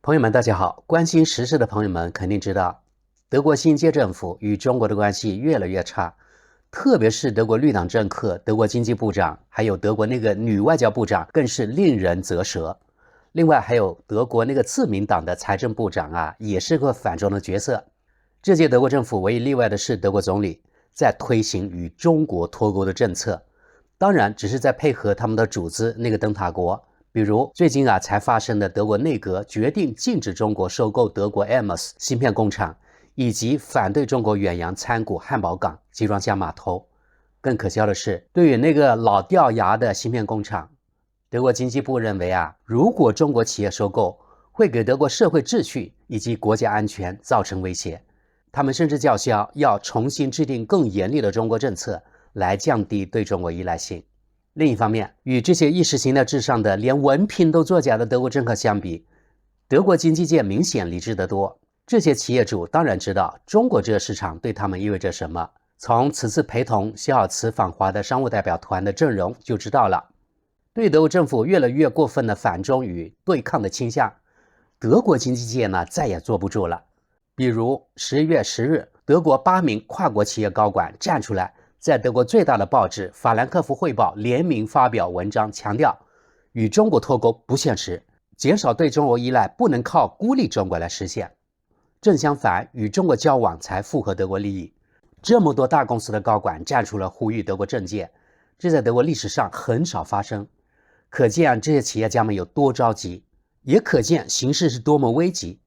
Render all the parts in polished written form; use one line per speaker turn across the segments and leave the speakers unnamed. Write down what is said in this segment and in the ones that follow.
朋友们，大家好！关心时事的朋友们肯定知道，德国新一届政府与中国的关系越来越差，特别是德国绿党政客、德国经济部长，还有德国那个女外交部长，更是令人啧舌。另外还有德国那个自民党的财政部长啊，也是个反中的角色。这届德国政府唯一例外的是德国总理在推行与中国脱钩的政策，当然只是在配合他们的主子那个灯塔国。比如最近才发生的德国内阁决定禁止中国收购德国 Elmos 芯片工厂，以及反对中国远洋参股汉堡港集装箱码头。更可笑的是，对于那个老掉牙的芯片工厂，德国经济部认为如果中国企业收购，会给德国社会秩序以及国家安全造成威胁。他们甚至叫嚣要重新制定更严厉的中国政策，来降低对中国依赖性。另一方面，与这些意识形态至上的连文凭都作假的德国政客相比，德国经济界明显理智得多。这些企业主当然知道中国这个市场对他们意味着什么，从此次陪同肖尔茨访华的商务代表团的阵容就知道了。对德国政府越来越过分的反中与对抗的倾向，德国经济界呢再也坐不住了。比如11月10日，德国8名跨国企业高管站出来，在德国最大的报纸《法兰克福汇报》联名发表文章，强调与中国脱钩不现实，减少对中国依赖不能靠孤立中国来实现。正相反，与中国交往才符合德国利益。这么多大公司的高管站出来呼吁德国政界，这在德国历史上很少发生。可见这些企业家们有多着急，也可见形势是多么危急。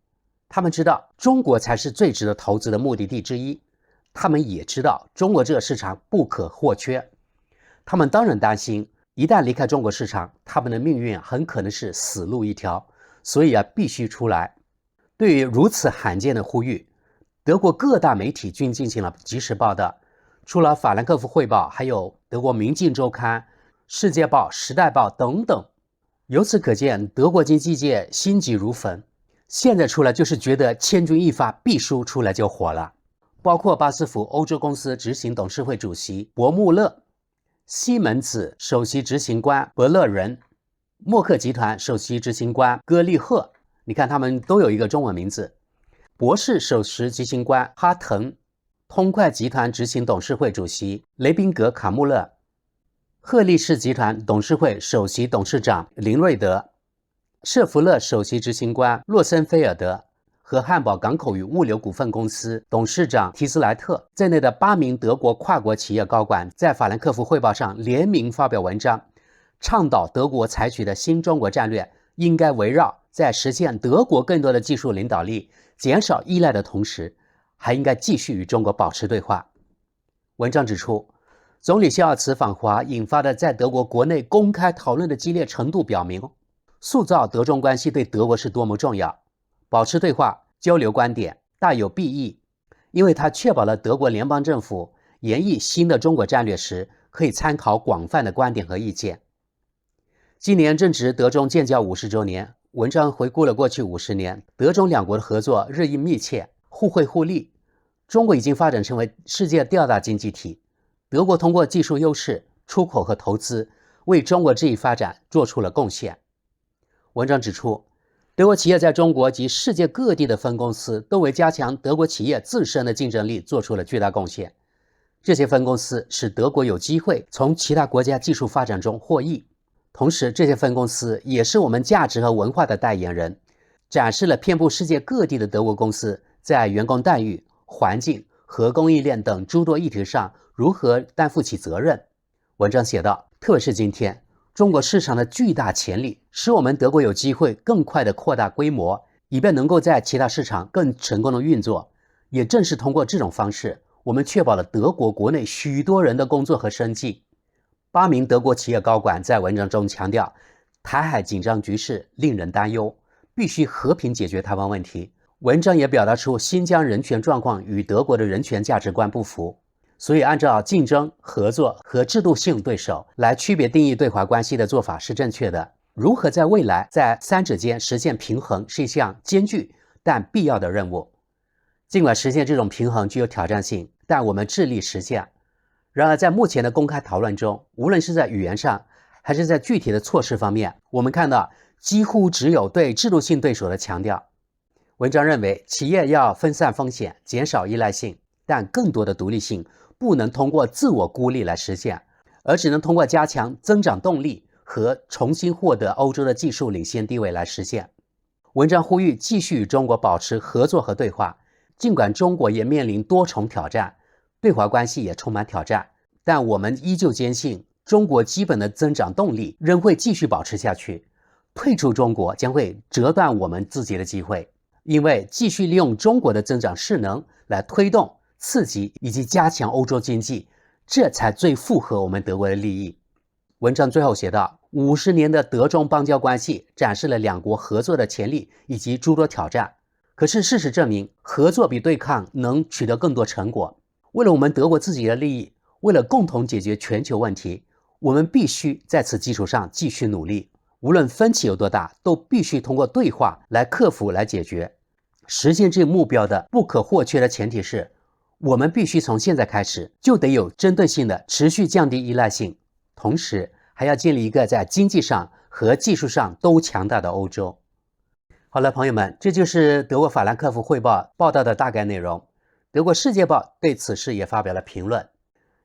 他们知道中国才是最值得投资的目的地之一，他们也知道中国这个市场不可或缺，他们当然担心一旦离开中国市场，他们的命运很可能是死路一条，所以必须出来。对于如此罕见的呼吁，德国各大媒体均进行了及时报道，除了法兰克福汇报，还有德国明镜周刊、世界报、时代报等等。由此可见，德国经济界心急如焚，现在出来就是觉得千钧一发必输，出来就火了。包括巴斯夫欧洲公司执行董事会主席博穆勒、西门子首席执行官伯勒人、默克集团首席执行官戈利赫，你看他们都有一个中文名字。博士首席执行官哈腾，通快集团执行董事会主席雷宾格卡穆勒，赫利士集团董事会首席董事长林瑞德，舍弗勒首席执行官洛森菲尔德和汉堡港口与物流股份公司董事长提斯莱特在内的8名德国跨国企业高管在法兰克福汇报上联名发表文章，倡导德国采取的新中国战略应该围绕在实现德国更多的技术领导力、减少依赖的同时，还应该继续与中国保持对话。文章指出，总理肖尔茨访华引发的在德国国内公开讨论的激烈程度表明，塑造德中关系对德国是多么重要。保持对话、交流观点大有裨益，因为它确保了德国联邦政府研议新的中国战略时可以参考广泛的观点和意见。今年正值德中建交50周年，文章回顾了过去50年，德中两国的合作日益密切，互惠互利。中国已经发展成为世界第2大经济体，德国通过技术优势、出口和投资，为中国这一发展做出了贡献。文章指出，德国企业在中国及世界各地的分公司都为加强德国企业自身的竞争力做出了巨大贡献。这些分公司使德国有机会从其他国家技术发展中获益，同时这些分公司也是我们价值和文化的代言人，展示了遍布世界各地的德国公司在员工待遇、环境和供应链等诸多议题上如何担负起责任。文章写道，特别是今天中国市场的巨大潜力使我们德国有机会更快地扩大规模，以便能够在其他市场更成功的运作。也正是通过这种方式，我们确保了德国国内许多人的工作和生计。8名德国企业高管在文章中强调，台海紧张局势令人担忧，必须和平解决台湾问题。文章也表达出新疆人权状况与德国的人权价值观不符，所以按照竞争、合作和制度性对手来区别定义对华关系的做法是正确的。如何在未来在三者间实现平衡是一项艰巨但必要的任务。尽管实现这种平衡具有挑战性，但我们致力实现。然而在目前的公开讨论中，无论是在语言上还是在具体的措施方面，我们看到几乎只有对制度性对手的强调。文章认为，企业要分散风险，减少依赖性，但更多的独立性不能通过自我孤立来实现，而只能通过加强增长动力和重新获得欧洲的技术领先地位来实现。文章呼吁继续与中国保持合作和对话，尽管中国也面临多重挑战，对华关系也充满挑战，但我们依旧坚信中国基本的增长动力仍会继续保持下去。退出中国将会折断我们自己的机会，因为继续利用中国的增长势能来推动、刺激以及加强欧洲经济，这才最符合我们德国的利益。文章最后写道，50年的德中邦交关系展示了两国合作的潜力以及诸多挑战。可是事实证明，合作比对抗能取得更多成果。为了我们德国自己的利益，为了共同解决全球问题，我们必须在此基础上继续努力。无论分歧有多大，都必须通过对话来克服、来解决。实现这个目标的不可或缺的前提是，我们必须从现在开始就得有针对性的持续降低依赖性，同时还要建立一个在经济上和技术上都强大的欧洲。好了，朋友们，这就是德国法兰克福汇报报道的大概内容。德国世界报对此事也发表了评论。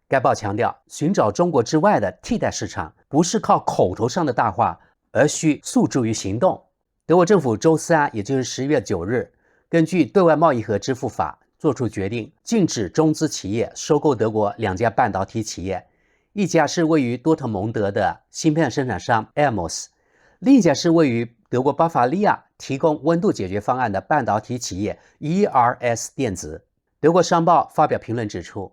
该报强调，寻找中国之外的替代市场不是靠口头上的大话，而需诉诸于行动。德国政府周3，也就是11月9日，根据对外贸易和支付法做出决定，禁止中资企业收购德国2家半导体企业，一家是位于多特蒙德的芯片生产商 Elmos， 另一家是位于德国巴伐利亚提供温度解决方案的半导体企业 ERS 电子。德国商报发表评论指出，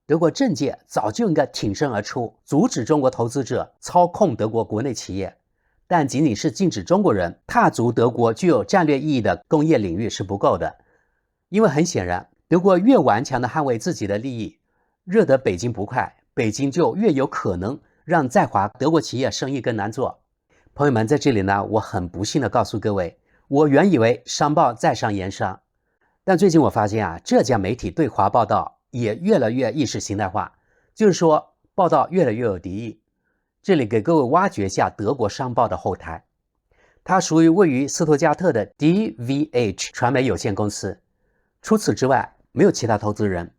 德国政界早就应该挺身而出，阻止中国投资者操控德国国内企业，但仅仅是禁止中国人踏足德国具有战略意义的工业领域是不够的，因为很显然，德国越顽强地捍卫自己的利益，惹得北京不快，北京就越有可能让在华德国企业生意更难做。朋友们，在这里呢，我很不幸地告诉各位，我原以为商报在商言商，但最近我发现这家媒体对华报道也越来越意识形态化，就是说报道越来越有敌意。这里给各位挖掘一下德国商报的后台，它属于位于斯图加特的 DVH 传媒有限公司，除此之外没有其他投资人，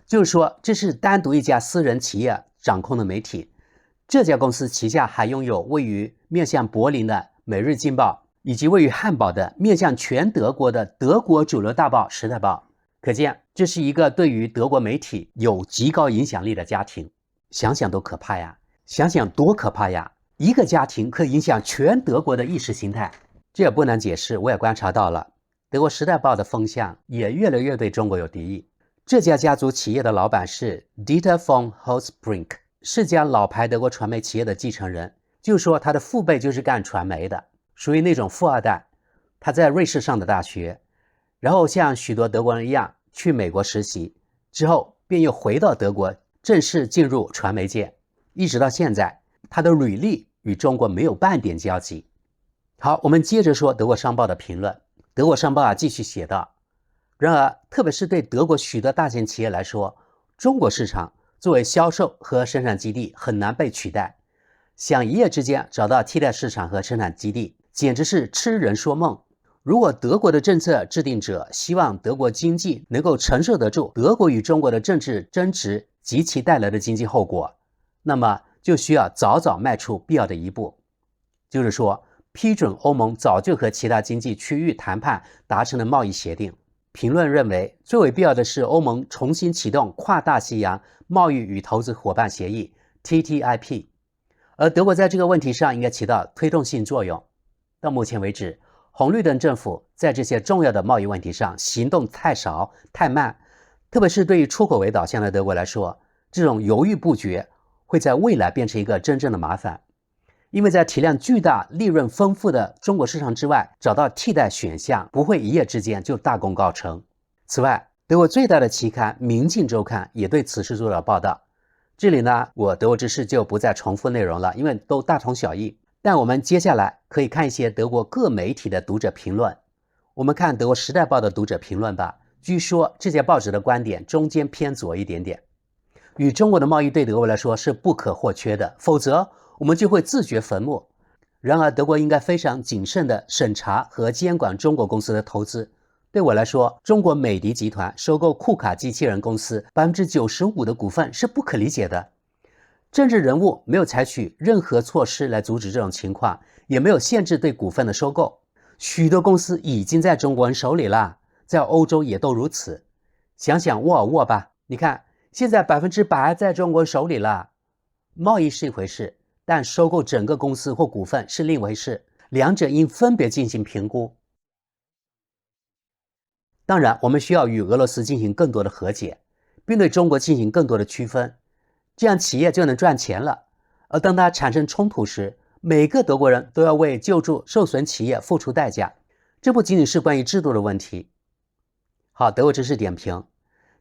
就是说这是单独一家私人企业掌控的媒体。这家公司旗下还拥有位于面向柏林的《每日经报》，以及位于汉堡的面向全德国的德国主流大报《时代报》。可见这是一个对于德国媒体有极高影响力的家庭。想想都可怕呀，想想多可怕呀！一个家庭可以影响全德国的意识形态，这也不难解释。我也观察到了，德国《时代报》的风向也越来越对中国有敌意。这家家族企业的老板是 Dieter von Holzbrink， 是家老牌德国传媒企业的继承人，就是说他的父辈就是干传媒的，属于那种富二代。他在瑞士上的大学，然后像许多德国人一样去美国实习，之后便又回到德国，正式进入传媒界，一直到现在，他的履历与中国没有半点交集。好，我们接着说德国商报的评论。德国商报继续写道，然而特别是对德国许多大型企业来说，中国市场作为销售和生产基地很难被取代，想一夜之间找到替代市场和生产基地简直是痴人说梦。如果德国的政策制定者希望德国经济能够承受得住德国与中国的政治争执及其带来的经济后果，那么就需要早早迈出必要的一步，就是说批准欧盟早就和其他经济区域谈判达成的贸易协定。评论认为，最为必要的是欧盟重新启动跨大西洋贸易与投资伙伴协议 TTIP， 而德国在这个问题上应该起到推动性作用。到目前为止，红绿灯政府在这些重要的贸易问题上行动太少太慢，特别是对于出口为导向的德国来说，这种犹豫不决会在未来变成一个真正的麻烦。因为在体量巨大、利润丰富的中国市场之外，找到替代选项不会一夜之间就大功告成。此外，德国最大的期刊《明镜周刊》也对此事做了报道。这里呢，我德国知识就不再重复内容了，因为都大同小异。但我们接下来可以看一些德国各媒体的读者评论。我们看德国《时代报》的读者评论吧。据说这些报纸的观点中间偏左一点点。与中国的贸易对德国来说是不可或缺的，否则我们就会自掘坟墓。然而，德国应该非常谨慎地审查和监管中国公司的投资。对我来说，中国美的集团收购库卡机器人公司95%的股份是不可理解的。政治人物没有采取任何措施来阻止这种情况，也没有限制对股份的收购。许多公司已经在中国人手里了，在欧洲也都如此。想想沃尔沃吧，你看，现在100%在中国人手里了。贸易是一回事，但收购整个公司或股份是另一回事，两者应分别进行评估。当然，我们需要与俄罗斯进行更多的和解，并对中国进行更多的区分，这样企业就能赚钱了。而当它产生冲突时，每个德国人都要为救助受损企业付出代价。这不仅仅是关于制度的问题。好，德国知识点评，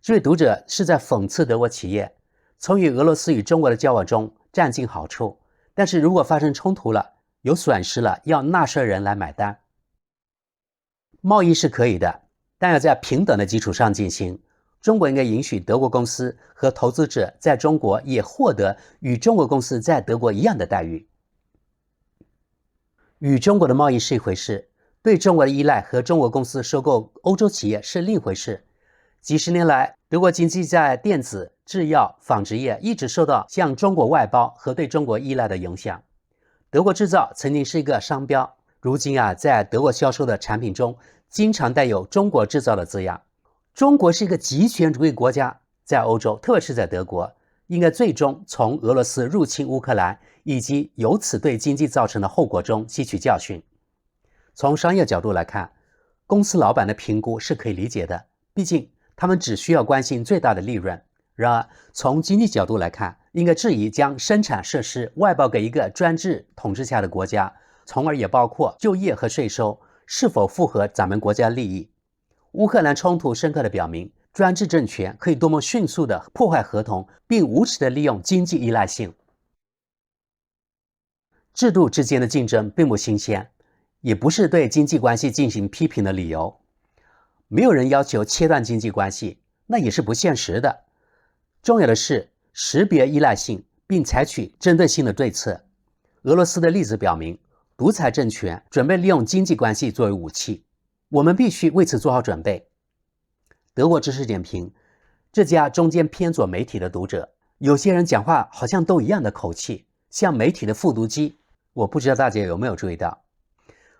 这位读者是在讽刺德国企业从与俄罗斯与中国的交往中占尽好处，但是如果发生冲突了，有损失了，要纳税人来买单。贸易是可以的，但要在平等的基础上进行。中国应该允许德国公司和投资者在中国也获得与中国公司在德国一样的待遇。与中国的贸易是一回事，对中国的依赖和中国公司收购欧洲企业是另一回事。几十年来，德国经济在电子、制药、纺织业一直受到向中国外包和对中国依赖的影响。德国制造曾经是一个商标，如今在德国销售的产品中经常带有中国制造的字样。中国是一个极权主义国家，在欧洲，特别是在德国，应该最终从俄罗斯入侵乌克兰以及由此对经济造成的后果中吸取教训。从商业角度来看，公司老板的评估是可以理解的，毕竟他们只需要关心最大的利润。然而，从经济角度来看，应该质疑将生产设施外包给一个专制统治下的国家，从而也包括就业和税收是否符合咱们国家利益。乌克兰冲突深刻地表明，专制政权可以多么迅速地破坏合同，并无耻地利用经济依赖性。制度之间的竞争并不新鲜，也不是对经济关系进行批评的理由。没有人要求切断经济关系，那也是不现实的。重要的是识别依赖性，并采取针对性的对策。俄罗斯的例子表明，独裁政权准备利用经济关系作为武器，我们必须为此做好准备。德国知识点评，这家中间偏左媒体的读者，有些人讲话好像都一样的口气，像媒体的复读机，我不知道大家有没有注意到。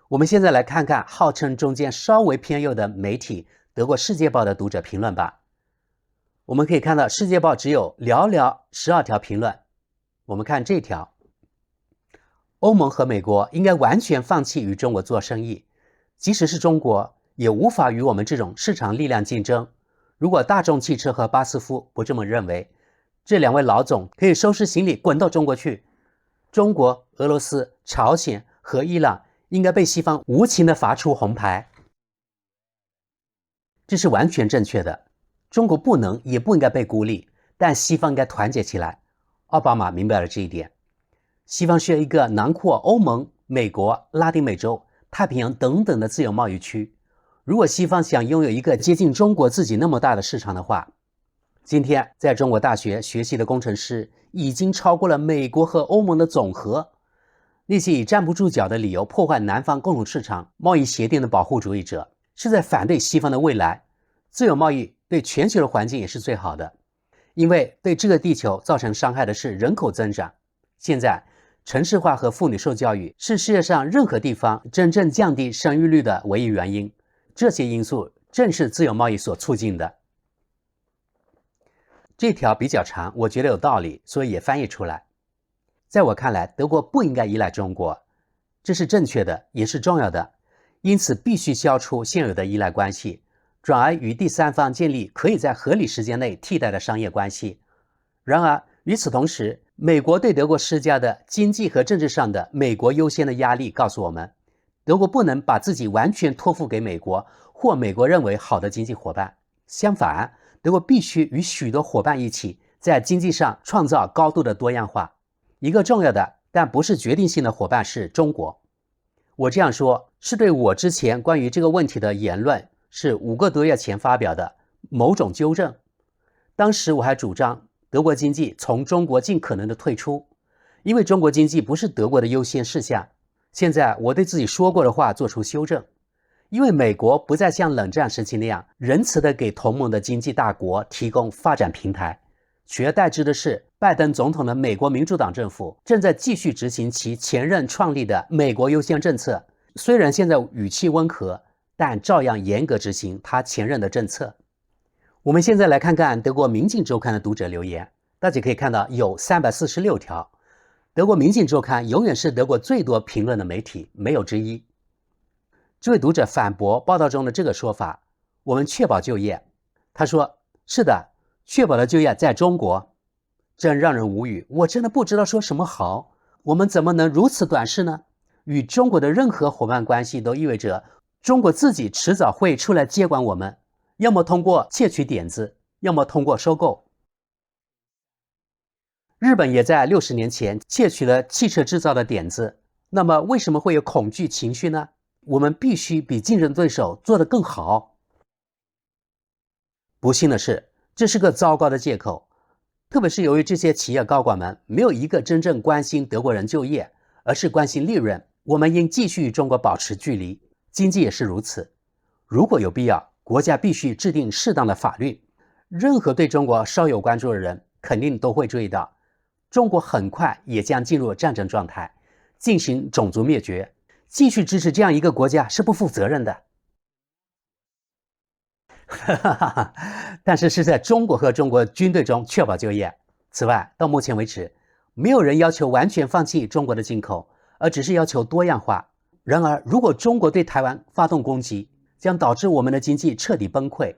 我们现在来看看号称中间稍微偏右的媒体德国《世界报》的读者评论吧。我们可以看到《世界报》只有寥寥12条评论。我们看这条：欧盟和美国应该完全放弃与中国做生意，即使是中国也无法与我们这种市场力量竞争。如果大众汽车和巴斯夫不这么认为，这两位老总可以收拾行李滚到中国去。中国、俄罗斯、朝鲜和伊朗应该被西方无情地罚出红牌。这是完全正确的。中国不能也不应该被孤立，但西方应该团结起来。奥巴马明白了这一点。西方需要一个囊括欧盟、美国、拉丁美洲、太平洋等等的自由贸易区。如果西方想拥有一个接近中国自己那么大的市场的话，今天在中国大学学习的工程师已经超过了美国和欧盟的总和。那些以站不住脚的理由破坏南方共同市场贸易协定的保护主义者，是在反对西方的未来。自由贸易对全球的环境也是最好的，因为对这个地球造成伤害的是人口增长。现在城市化和妇女受教育是世界上任何地方真正降低生育率的唯一原因，这些因素正是自由贸易所促进的。这条比较长，我觉得有道理，所以也翻译出来。在我看来，德国不应该依赖中国，这是正确的，也是重要的，因此必须消除现有的依赖关系，转而与第三方建立可以在合理时间内替代的商业关系。然而，与此同时，美国对德国施加的经济和政治上的美国优先的压力告诉我们，德国不能把自己完全托付给美国或美国认为好的经济伙伴。相反，德国必须与许多伙伴一起在经济上创造高度的多样化。一个重要的但不是决定性的伙伴是中国。我这样说是对我之前关于这个问题的言论是5个多月前发表的某种纠正。当时我还主张德国经济从中国尽可能的退出，因为中国经济不是德国的优先事项。现在我对自己说过的话做出修正，因为美国不再像冷战时期那样仁慈地给同盟的经济大国提供发展平台，取而代之的是，拜登总统的美国民主党政府正在继续执行其前任创立的美国优先政策，虽然现在语气温和，但照样严格执行他前任的政策。我们现在来看看德国明镜周刊的读者留言，大家可以看到有346条。德国明镜周刊永远是德国最多评论的媒体，没有之一。这位读者反驳报道中的这个说法，我们确保就业。他说，是的，确保的就业在中国。真让人无语，我真的不知道说什么好。我们怎么能如此短视呢？与中国的任何伙伴关系都意味着中国自己迟早会出来接管我们，要么通过窃取点子，要么通过收购。日本也在60年前窃取了汽车制造的点子，那么为什么会有恐惧情绪呢？我们必须比竞争对手做得更好。不幸的是，这是个糟糕的借口，特别是由于这些企业高管们没有一个真正关心德国人就业，而是关心利润。我们应继续与中国保持距离，经济也是如此。如果有必要，国家必须制定适当的法律。任何对中国稍有关注的人肯定都会注意到，中国很快也将进入战争状态，进行种族灭绝。继续支持这样一个国家是不负责任的。但是在中国和中国军队中确保就业。此外，到目前为止，没有人要求完全放弃中国的进口，而只是要求多样化。然而，如果中国对台湾发动攻击，将导致我们的经济彻底崩溃。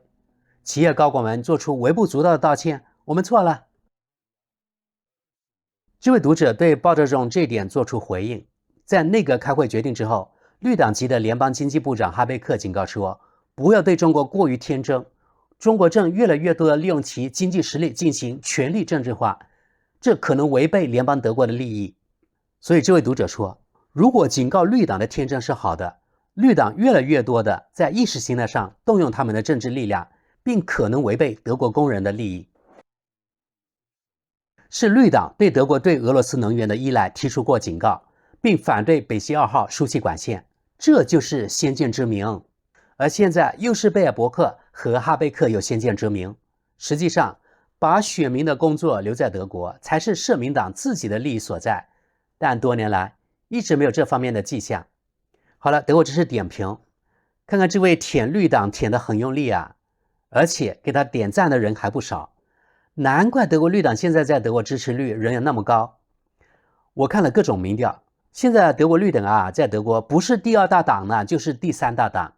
企业高管们做出微不足道的道歉，我们错了。这位读者对报道中这一点做出回应。在内阁开会决定之后，绿党籍的联邦经济部长哈贝克警告说，不要对中国过于天真，中国正越来越多地利用其经济实力进行权力政治化，这可能违背联邦德国的利益。所以这位读者说，如果警告绿党的天真是好的，绿党越来越多的在意识形态上动用他们的政治力量，并可能违背德国工人的利益。是绿党对德国对俄罗斯能源的依赖提出过警告，并反对北溪2号输气管线，这就是先见之明。而现在又是贝尔伯克和哈贝克有先见之明。实际上，把选民的工作留在德国才是社民党自己的利益所在，但多年来一直没有这方面的迹象。好了，德国知识点评，看看这位舔绿党舔得很用力啊，而且给他点赞的人还不少，难怪德国绿党现在在德国支持率仍然那么高。我看了各种民调，现在德国绿党啊，在德国不是第2大党呢，就是第3大党。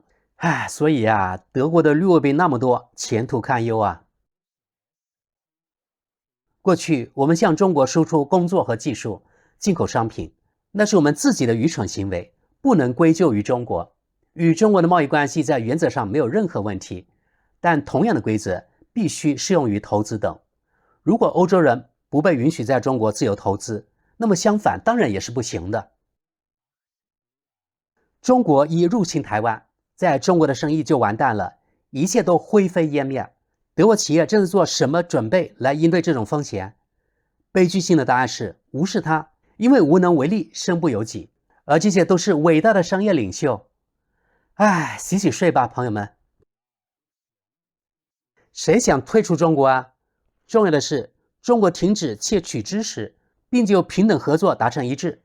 所以啊，德国的绿卫兵那么多，前途堪忧啊。过去我们向中国输出工作和技术，进口商品，那是我们自己的愚蠢行为，不能归咎于中国。与中国的贸易关系在原则上没有任何问题，但同样的规则必须适用于投资等。如果欧洲人不被允许在中国自由投资，那么相反当然也是不行的。中国一入侵台湾，在中国的生意就完蛋了，一切都灰飞烟灭。德国企业正在做什么准备来应对这种风险？悲剧性的答案是无视它，因为无能为力，身不由己。而这些都是伟大的商业领袖。洗洗睡吧，朋友们。谁想退出中国啊？重要的是，中国停止窃取知识，并就平等合作达成一致。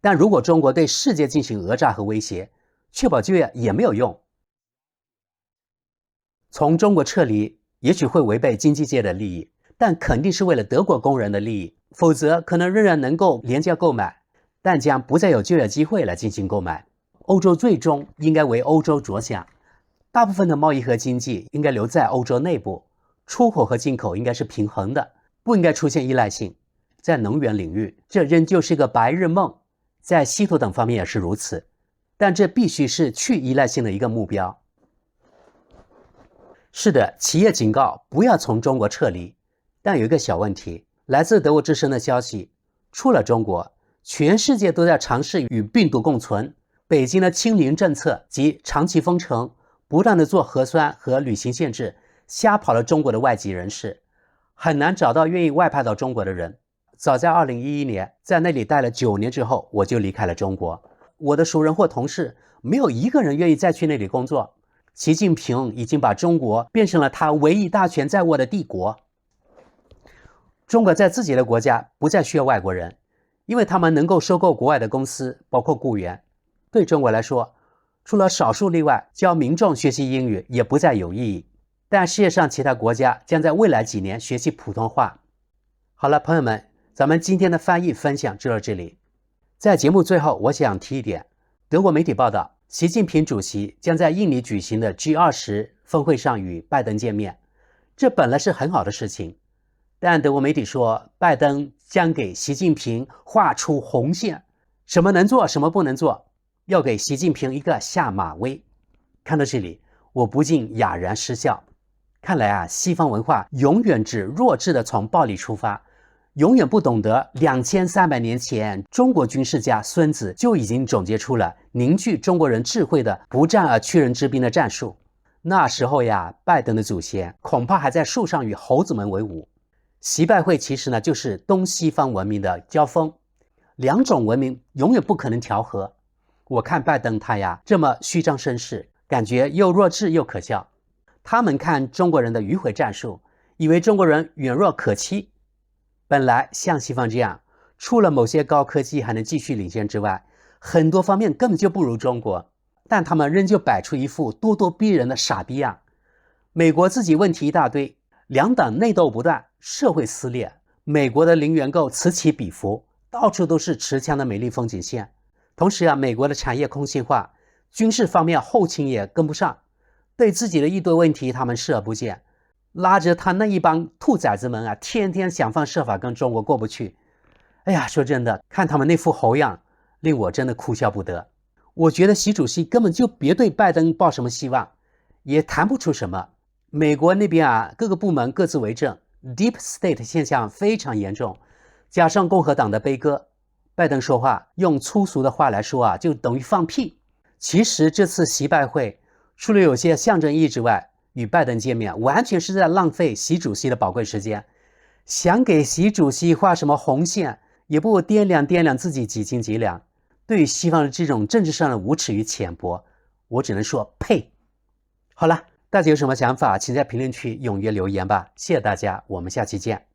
但如果中国对世界进行讹诈和威胁，确保就业也没有用。从中国撤离也许会违背经济界的利益，但肯定是为了德国工人的利益，否则可能仍然能够廉价购买，但将不再有就业机会来进行购买。欧洲最终应该为欧洲着想，大部分的贸易和经济应该留在欧洲内部，出口和进口应该是平衡的，不应该出现依赖性。在能源领域，这仍旧是个白日梦，在稀土等方面也是如此，但这必须是去依赖性的一个目标。是的，企业警告不要从中国撤离，但有一个小问题，来自德国之声的消息，除了中国，全世界都在尝试与病毒共存。北京的清零政策及长期封城，不断的做核酸和旅行限制，吓跑了中国的外籍人士，很难找到愿意外派到中国的人。早在2011年在那里待了9年之后，我就离开了中国。我的熟人或同事没有一个人愿意再去那里工作。习近平已经把中国变成了他唯一大权在握的帝国。中国在自己的国家不再需要外国人，因为他们能够收购国外的公司，包括雇员。对中国来说，除了少数例外，教民众学习英语也不再有意义。但世界上其他国家将在未来几年学习普通话。好了，朋友们，咱们今天的翻译分享就到这里。在节目最后，我想提一点，德国媒体报道，习近平主席将在印尼举行的 G20 峰会上与拜登见面，这本来是很好的事情。但德国媒体说，拜登将给习近平画出红线，什么能做，什么不能做，要给习近平一个下马威。看到这里，我不禁哑然失笑。看来西方文化永远只弱智的从暴力出发，永远不懂得2300年前中国军事家孙子就已经总结出了凝聚中国人智慧的不战而屈人之兵的战术。那时候拜登的祖先恐怕还在树上与猴子们为伍。习拜会其实呢，就是东西方文明的交锋，两种文明永远不可能调和。我看拜登他这么虚张声势，感觉又弱智又可笑。他们看中国人的迂回战术，以为中国人软弱可欺。本来像西方这样，除了某些高科技还能继续领先之外，很多方面根本就不如中国，但他们仍旧摆出一副咄咄逼人的傻逼样。美国自己问题一大堆，两党内斗不断，社会撕裂，美国的零元购此起彼伏，到处都是持枪的美丽风景线。同时美国的产业空心化，军事方面后勤也跟不上，对自己的一堆问题他们视而不见，拉着他那一帮兔崽子们天天想方设法跟中国过不去。哎呀，说真的，看他们那副猴样，令我真的哭笑不得。我觉得习主席根本就别对拜登抱什么希望，也谈不出什么。美国那边各个部门各自为政， Deep State 现象非常严重，加上共和党的悲歌，拜登说话用粗俗的话来说就等于放屁。其实这次习拜会除了有些象征意义之外，与拜登见面完全是在浪费习主席的宝贵时间。想给习主席画什么红线，也不掂量掂量自己几斤几两。对于西方的这种政治上的无耻与浅薄，我只能说呸。好了，大家有什么想法，请在评论区踊跃留言吧。谢谢大家，我们下期见。